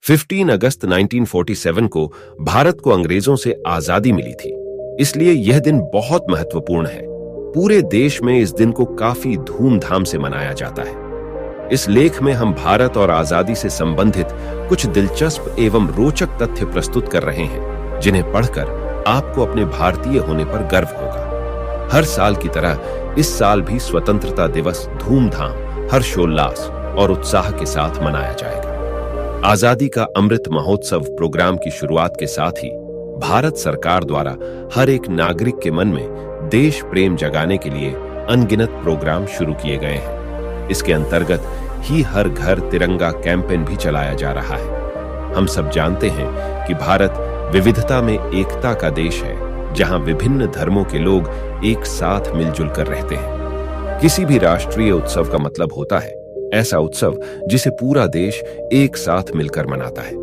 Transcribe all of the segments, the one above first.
15 अगस्त 1947 को भारत को अंग्रेजों से आजादी मिली थी, इसलिए यह दिन बहुत महत्वपूर्ण है। पूरे देश में इस दिन को काफी धूमधाम से मनाया जाता है। इस लेख में हम भारत और आजादी से संबंधित कुछ दिलचस्प एवं रोचक तथ्य प्रस्तुत कर रहे हैं, जिन्हें पढ़कर आपको अपने भारतीय होने पर गर्व होगा। हर साल की तरह इस साल भी स्वतंत्रता दिवस धूमधाम, हर्षोल्लास और उत्साह के साथ मनाया जाएगा। आजादी का अमृत महोत्सव प्रोग्राम की शुरुआत के साथ ही भारत सरकार द्वारा हर एक नागरिक के मन में देश प्रेम जगाने के लिए अनगिनत प्रोग्राम शुरू किए गए हैं। इसके अंतर्गत ही हर घर तिरंगा कैंपेन भी चलाया जा रहा है। हम सब जानते हैं कि भारत विविधता में एकता का देश है, जहां विभिन्न धर्मों के लोग एक साथ मिलजुल कर रहते हैं। किसी भी राष्ट्रीय उत्सव का मतलब होता है ऐसा उत्सव जिसे पूरा देश एक साथ मिलकर मनाता है।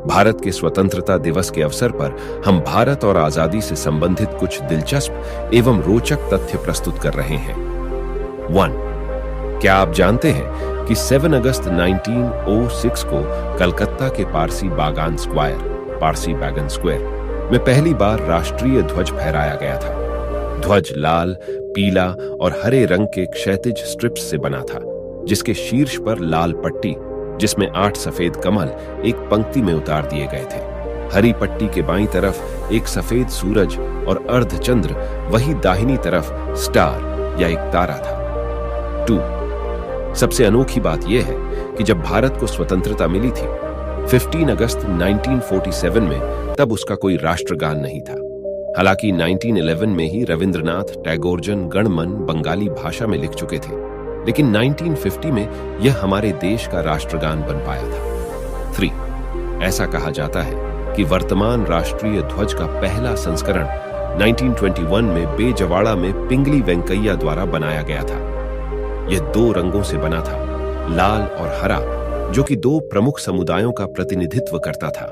भारत के स्वतंत्रता दिवस के अवसर पर हम भारत और आजादी से संबंधित कुछ दिलचस्प एवं रोचक तथ्य प्रस्तुत कर रहे हैं। 1. क्या आप जानते हैं कि 7 अगस्त 1906 को कलकत्ता के पारसी बागान स्क्वायर में पहली बार राष्ट्रीय ध्वज फहराया गया था। ध्वज लाल, पीला और हरे रंग के क्षैतिज स्ट्रिप्स से बना था, जिसके शीर्ष पर लाल पट्टी, जिसमें 8 सफेद कमल एक पंक्ति में उतार दिए गए थे। हरी पट्टी के बाईं तरफ एक सफेद सूरज और अर्धचंद्र, वही दाहिनी तरफ स्टार या एक तारा था। 2. सबसे अनोखी बात यह है कि जब भारत को स्वतंत्रता मिली थी 15 अगस्त 1947 में, तब उसका कोई राष्ट्रगान नहीं था। हालांकि 1911 में ही रविंद्रनाथ टैगोर जन गण मन बंगाली भाषा में लिख चुके थे, लेकिन 1950 में यह हमारे देश का राष्ट्रगान बन पाया था। 3. ऐसा कहा जाता है कि वर्तमान राष्ट्रीय ध्वज का पहला संस्करण 1921 में बेजवाड़ा में पिंगली वेंकैया द्वारा बनाया गया था। यह 2 रंगों से बना था, लाल और हरा, जो कि 2 प्रमुख समुदायों का प्रतिनिधित्व करता था।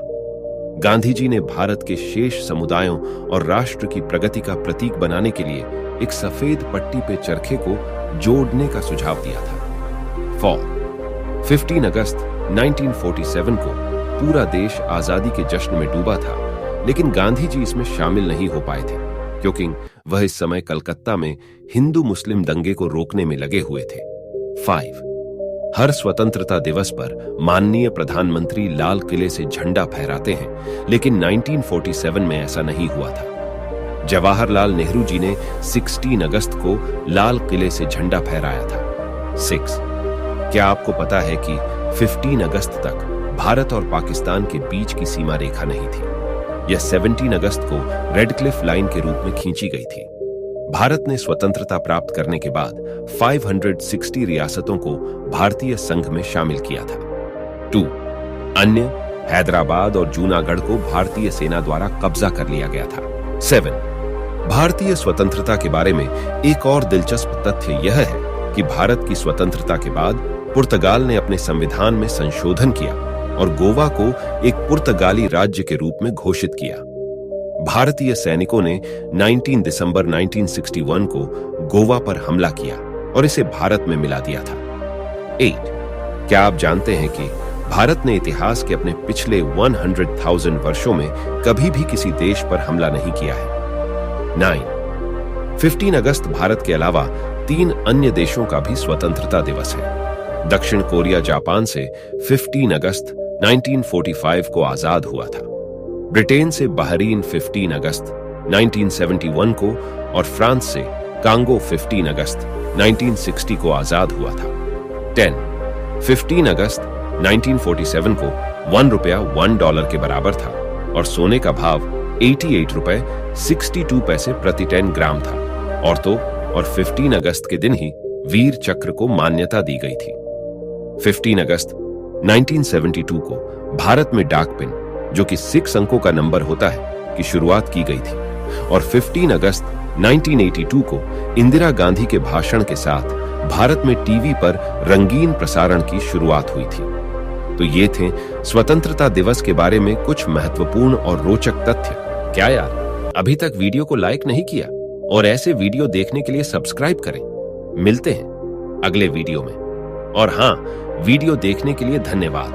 गांधी जी ने भारत के शेष समुदायों और राष्ट्र की प्रगति का प्रतीक बनाने के लिए एक सफेद पट्टी पे चरखे को जोड़ने का सुझाव दिया था। 4. 15 अगस्त 1947 को पूरा देश आजादी के जश्न में डूबा था, लेकिन गांधी जी इसमें शामिल नहीं हो पाए थे, क्योंकि वह इस समय कलकत्ता में हिंदू मुस्लिम दंगे को रोकने में लगे हुए थे। 5. हर स्वतंत्रता दिवस पर माननीय प्रधानमंत्री लाल किले से झंडा फहराते हैं, लेकिन 1947 में ऐसा नहीं हुआ था। जवाहरलाल नेहरू जी ने 16 अगस्त को लाल किले से झंडा फहराया था। 6. क्या आपको पता है कि 15 अगस्त तक भारत और पाकिस्तान के बीच की सीमा रेखा नहीं थी? यह 17 अगस्त को रेड क्लिफ लाइन के रूप में खींची गई थी। भारत ने स्वतंत्रता प्राप्त करने के बाद 560 रियासतों को भारतीय संघ में शामिल किया था। 2. अन्य हैदराबाद और जूनागढ़ को भारतीय सेना द्वारा कब्जा कर लिया गया था। 7. भारतीय स्वतंत्रता के बारे में एक और दिलचस्प तथ्य यह है कि भारत की स्वतंत्रता के बाद पुर्तगाल ने अपने संविधान में संशोधन किया और गोवा को एक पुर्तगाली राज्य के रूप में घोषित किया। भारतीय सैनिकों ने 19 दिसंबर 1961 को गोवा पर हमला किया और इसे भारत में मिला दिया था। 8. क्या आप जानते हैं कि भारत ने इतिहास के अपने पिछले 100,000 वर्षों में कभी भी किसी देश पर हमला नहीं किया है? 9. 15 अगस्त भारत के अलावा 3 अन्य देशों का भी स्वतंत्रता दिवस है। दक्षिण कोरिया जापान से 15 अगस्त 1945 को आजाद हुआ था। ब्रिटेन से बहरीन 15 अगस्त 1971 को और फ्रांस से कांगो 15 अगस्त 1960 को आजाद हुआ था। 10. 15 अगस्त 1947 को $1 $1 के बराबर था और सोने का भाव 88 रुपए 62 पैसे प्रति 10 ग्राम था। और 15 अगस्त के दिन ही वीर चक्र को मान्यता दी गई थी। 15 अगस्त 1972 को भारत में डाक पिन, जो कि 6 अंकों का नंबर होता है, की शुरुआत की गई थी और 15 अगस्त 1982 को इंदिरा गांधी के भाषण के साथ भारत में टीवी पर रंगीन प्रसारण की शुरुआत हुई थी। तो ये थे स्वतंत्रता दिवस के बारे में कुछ महत्वपूर्ण और रोचक तथ्य। क्या यार, अभी तक वीडियो को लाइक नहीं किया? और ऐसे वीडियो देखने के लिए सब्सक्राइब करें। मिलते हैं अगले वीडियो में। और हाँ, वीडियो देखने के लिए धन्यवाद।